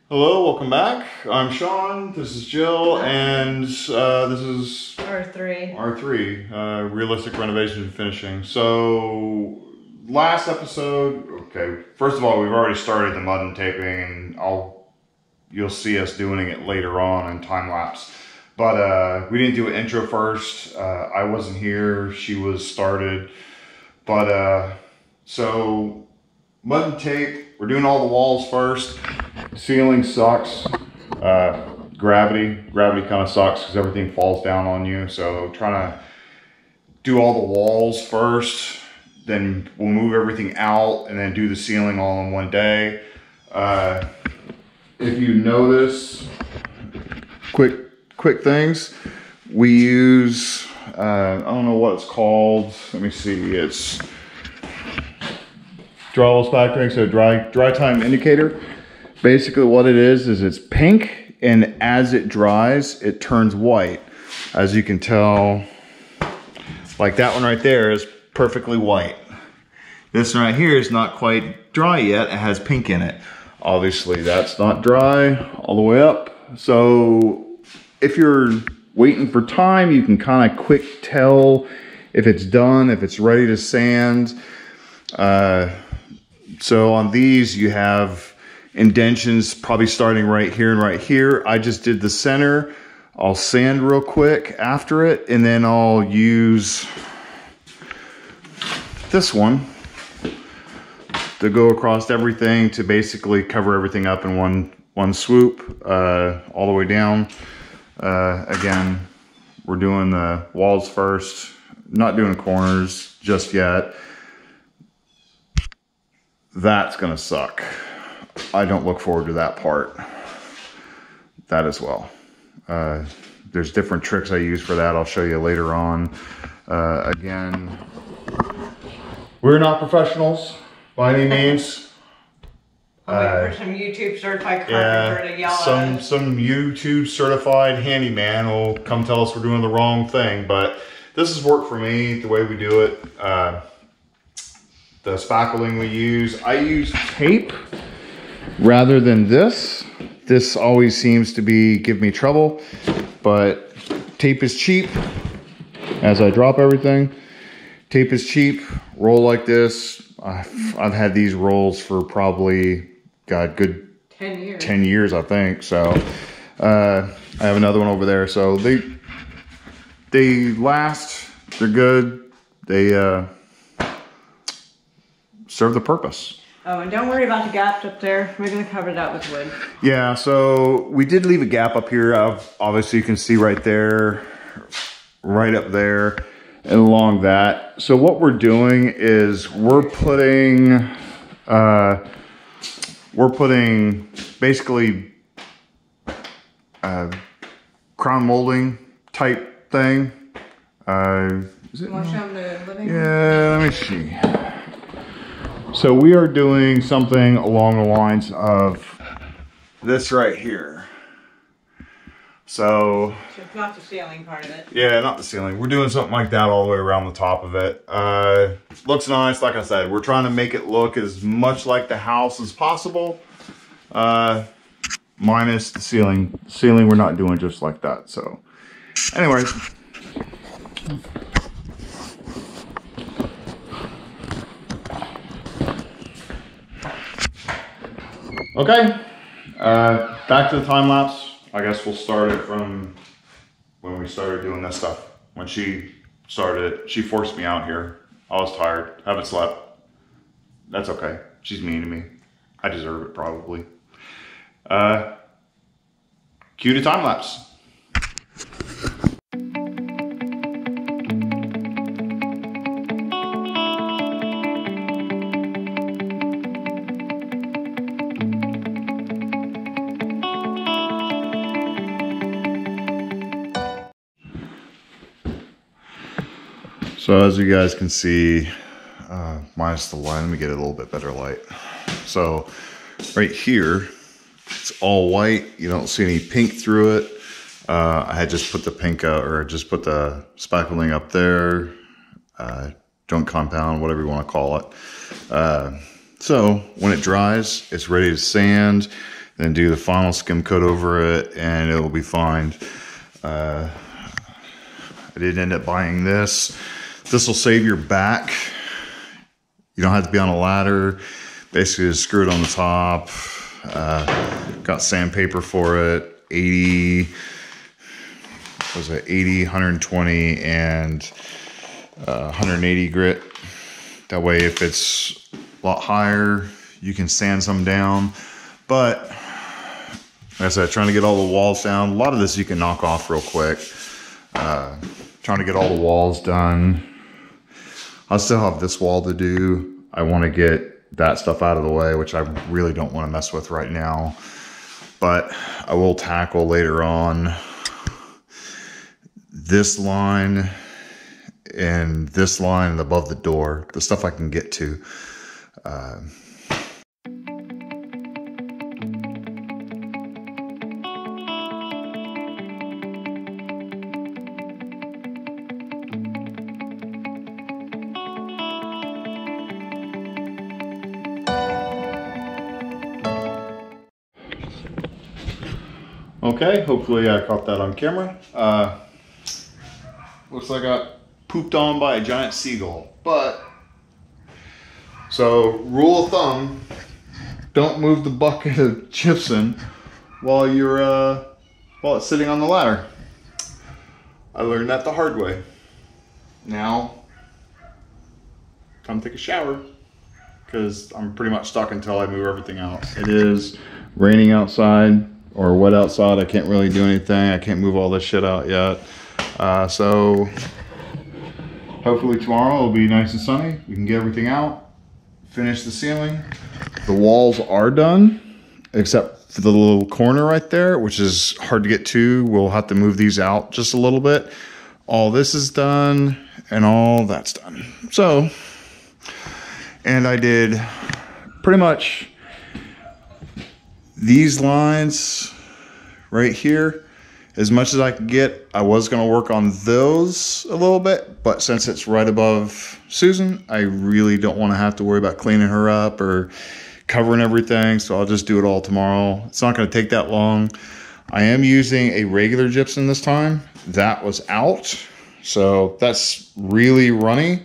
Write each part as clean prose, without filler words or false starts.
Hello, welcome back. I'm Shawn, this is Jill, and this is R3, Realistic Renovation and Finishing. So, last episode, okay, first of all, we've already started the mud and taping, and you'll see us doing it later on in time lapse. But we didn't do an intro first. I wasn't here, she was started. But so, mud and tape, we're doing all the walls first. Ceiling sucks. Gravity kind of sucks because everything falls down on you. So trying to do all the walls first, then we'll move everything out and then do the ceiling all in one day. If you notice, quick things, we use, I don't know what it's called. Let me see. It's Drywall factoring, so dry time indicator. Basically what it is it's pink, and as it dries, it turns white. As you can tell, like that one right there is perfectly white. This one right here is not quite dry yet. It has pink in it. Obviously that's not dry all the way up. So if you're waiting for time, you can kind of quick tell if it's done, if it's ready to sand. So on these you have indentions probably starting right here and right here. I just did the center. I'll sand real quick after it, and then I'll use this one to go across everything to basically cover everything up in one swoop, all the way down. Again, we're doing the walls first, not doing corners just yet. That's gonna suck. I don't look forward to that part. That as well. There's different tricks I use for that. I'll show you later on. Again, we're not professionals by any means. For some YouTube certified carpenter to yell at us. Some YouTube certified handyman will come tell us we're doing the wrong thing, but this has worked for me the way we do it. The spackling we use, I use tape rather than this. This always seems to give me trouble, but tape is cheap. As I drop everything, tape is cheap. Roll like this. I've had these rolls for probably, God, good 10 years. 10 years, I think. So I have another one over there. So they last. They're good. They serve the purpose. Oh, and don't worry about the gaps up there. We're going to cover that with wood. Yeah, so we did leave a gap up here. Obviously, you can see right there, right up there, and along that. So what we're doing is we're putting basically crown molding type thing. Is it? You want to show them the living room? Yeah, let me see. So we are doing something along the lines of this right here. So it's not the ceiling part of it. Yeah, not the ceiling. We're doing something like that all the way around the top of it. Looks nice. Like I said, we're trying to make it look as much like the house as possible. Minus the ceiling. Ceiling we're not doing just like that. So anyways. Okay, back to the time lapse. I guess we'll start it from when we started doing this stuff. When she started it, she forced me out here. I was tired, haven't slept. That's okay, she's mean to me. I deserve it probably. Cue to time lapse. So as you guys can see, minus the light, let me get a little bit better light. So right here, it's all white. You don't see any pink through it. I had just put the pink or just put the spackling up there, joint compound, whatever you want to call it. So when it dries, it's ready to sand. then do the final skim coat over it, and it will be fine. I did end up buying this. This will save your back. You don't have to be on a ladder. Basically just screw it on the top. Got sandpaper for it. 80, was it 80, 120, and 180 grit. That way if it's a lot higher, you can sand some down. But like I said, trying to get all the walls down. A lot of this you can knock off real quick. Trying to get all the walls done. I still have this wall to do. I want to get that stuff out of the way, which I really don't want to mess with right now. But I will tackle later on this line and this line above the door, the stuff I can get to. Okay, hopefully I caught that on camera. Looks like I got pooped on by a giant seagull. But, so rule of thumb, don't move the bucket of gypsum while you're while it's sitting on the ladder. I learned that the hard way. Now, time to take a shower, because I'm pretty much stuck until I move everything out. It is raining outside, or wet outside. I can't really do anything. I can't move all this shit out yet. So hopefully tomorrow it'll be nice and sunny. We can get everything out, finish the ceiling. The walls are done, except for the little corner right there, which is hard to get to. We'll have to move these out just a little bit. All this is done and all that's done. So, and I did pretty much these lines right here, as much as I could get. I was going to work on those a little bit, but since it's right above Susan, I really don't want to have to worry about cleaning her up or covering everything, so I'll just do it all tomorrow. It's not going to take that long. I am using a regular gypsum this time. That was out, so that's really runny,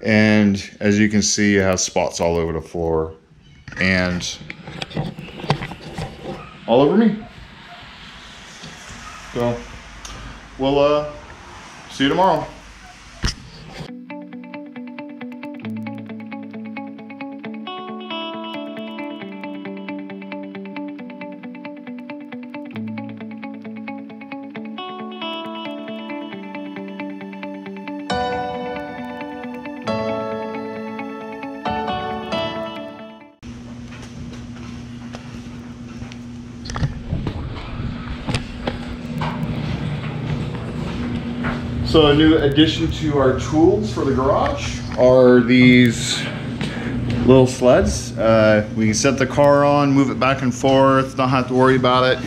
and as you can see, it has spots all over the floor and all over me. So we'll see you tomorrow. So a new addition to our tools for the garage are these little sleds. We can set the car on, move it back and forth, not have to worry about it.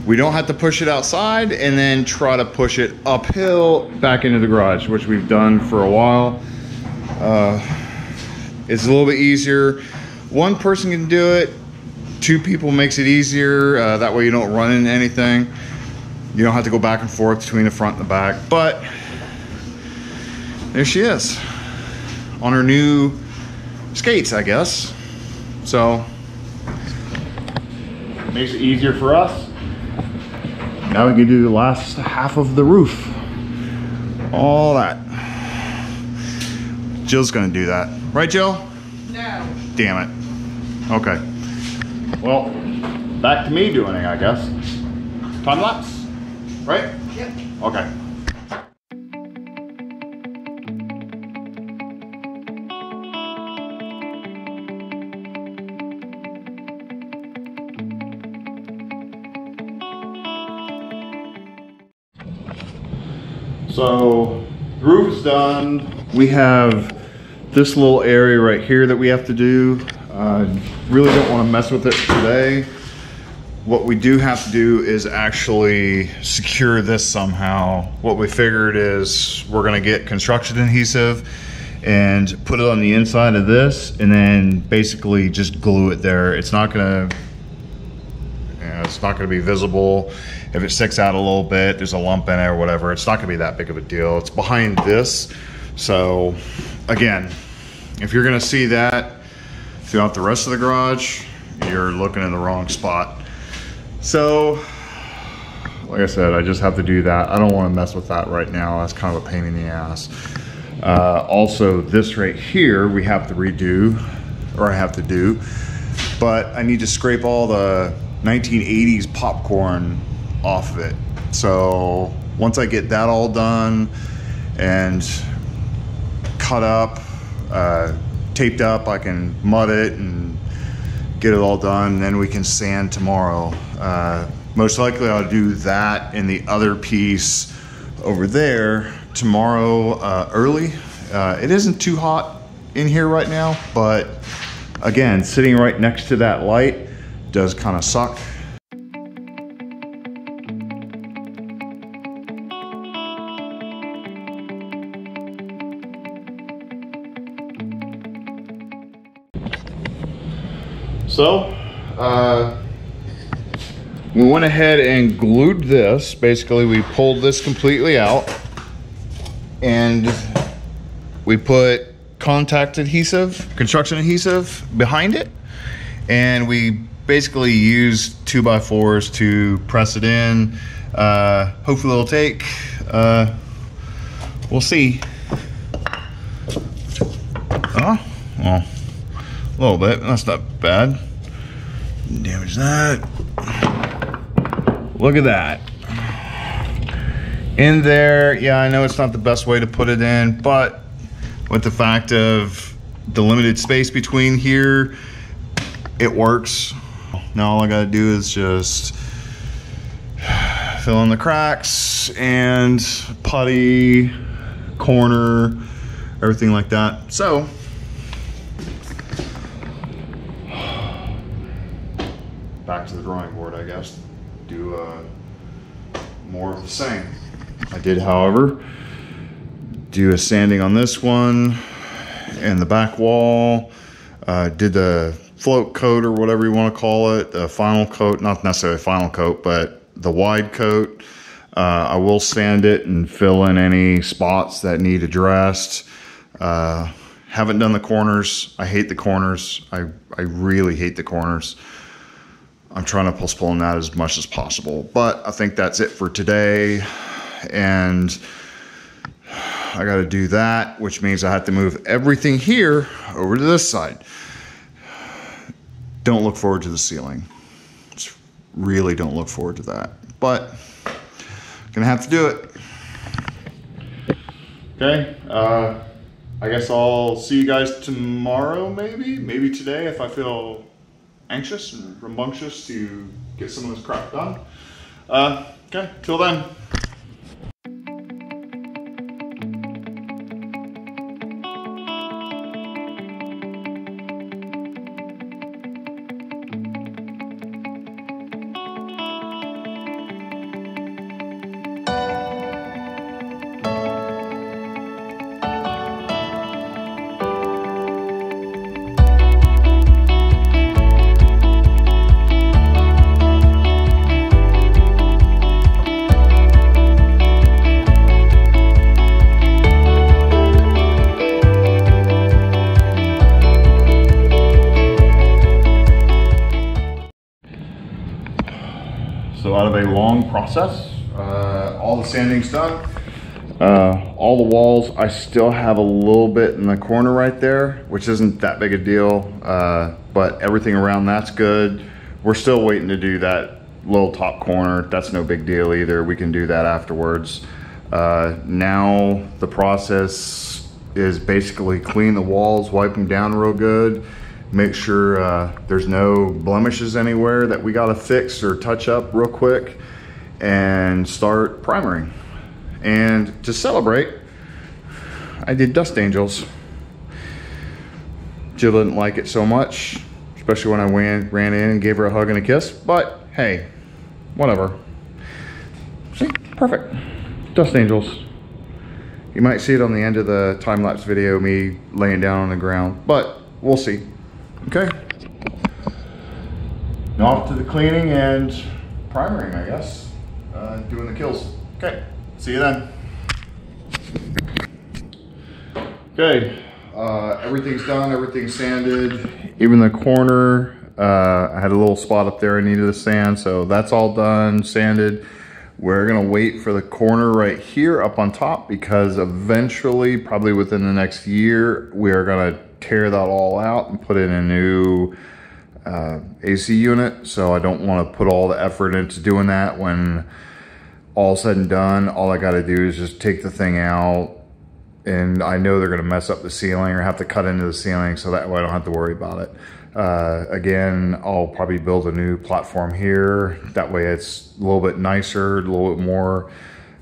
We don't have to push it outside and then try to push it uphill back into the garage, which we've done for a while. It's a little bit easier. One person can do it, two people makes it easier. That way you don't run into anything. You don't have to go back and forth between the front and the back. But there she is on her new skates, I guess. So makes it easier for us. Now we can do the last half of the roof. All that. Jill's gonna do that. Right, Jill? No. Damn it. Okay. Well, back to me doing it, I guess. Time lapse, right? Yep. Okay. So the roof is done. We have this little area right here that we have to do. Really don't want to mess with it today. What we do have to do is actually secure this somehow. What we figured is we're going to get construction adhesive and put it on the inside of this and then basically just glue it there. It's not going to It's not going to be visible. If it sticks out a little bit, there's a lump in it or whatever, it's not going to be that big of a deal. It's behind this. So again, if you're going to see that throughout the rest of the garage, you're looking in the wrong spot. So like I said, I just have to do that. I don't want to mess with that right now. That's kind of a pain in the ass. Also, this right here, we have to redo, or I have to do, but I need to scrape all the 1980s popcorn off of it. So once I get that all done and cut up, taped up, I can mud it and get it all done. Then we can sand tomorrow. Most likely I'll do that in the other piece over there tomorrow early. It isn't too hot in here right now, but again, sitting right next to that light does kind of suck. So, we went ahead and glued this. Basically, we pulled this completely out and we put contact adhesive, construction adhesive behind it. And we basically used 2x4s to press it in. Hopefully it'll take, we'll see. Oh, well, a little bit, that's not bad. Damage that. Look at that. In there, yeah, I know it's not the best way to put it in, but with the fact of the limited space between here, it works. Now all I gotta do is just fill in the cracks and putty, corner, everything like that. So, back to the drawing board, I guess. Do more of the same. I did, however, do a sanding on this one and the back wall. Did the float coat or whatever you want to call it, the final coat, not necessarily final coat, but the wide coat. I will sand it and fill in any spots that need addressed. Haven't done the corners. I hate the corners. I really hate the corners. I'm trying to postpone that as much as possible, but I think that's it for today. And I got to do that, which means I have to move everything here over to this side. Don't look forward to the ceiling. Just really don't look forward to that, but gonna have to do it. Okay, I guess I'll see you guys tomorrow, maybe today if I feel anxious and rambunctious to get some of this crap done. Okay, till then. So out of a long process, all the sanding's done. All the walls, I still have a little bit in the corner right there, which isn't that big a deal, but everything around that's good. We're still waiting to do that little top corner. That's no big deal either. We can do that afterwards. Now the process is basically clean the walls, wipe them down real good, make sure there's no blemishes anywhere that we gotta fix or touch up real quick, and start primering. And to celebrate, I did Dust Angels. Jill didn't like it so much, especially when I ran in and gave her a hug and a kiss, but hey, whatever. See, perfect. Dust Angels. You might see it on the end of the time-lapse video, me laying down on the ground, but we'll see. Okay. off to the cleaning and primering, I guess. Doing the kills. Okay, see you then. Okay, everything's done, everything's sanded. Even the corner, I had a little spot up there I needed to sand, so that's all done, sanded. We're gonna wait for the corner right here up on top because eventually, probably within the next year, we are gonna tear that all out and put in a new AC unit. So I don't wanna put all the effort into doing that when all said and done. All I gotta do is just take the thing out, and I know they're gonna mess up the ceiling or have to cut into the ceiling, so that way I don't have to worry about it. Again, I'll probably build a new platform here. That way it's a little bit nicer, a little bit more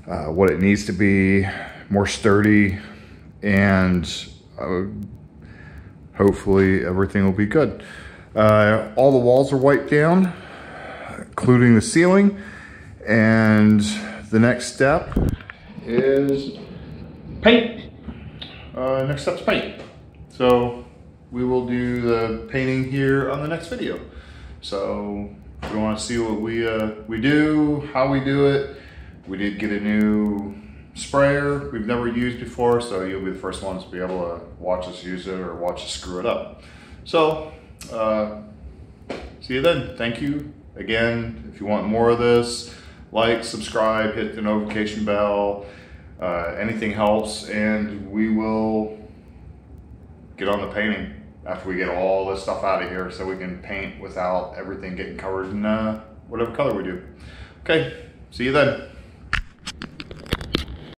what it needs to be, more sturdy, and hopefully everything will be good. All the walls are wiped down, including the ceiling, and the next step is paint. Next step's paint. So we will do the painting here on the next video. So if you want to see what we do, how we do it, we did get a new sprayer we've never used before, so you'll be the first ones to be able to watch us use it or watch us screw it up. So see you then. Thank you again. If you want more of this, like, subscribe, hit the notification bell. Anything helps, and we will get on the painting after we get all this stuff out of here so we can paint without everything getting covered in whatever color we do. Okay, see you then.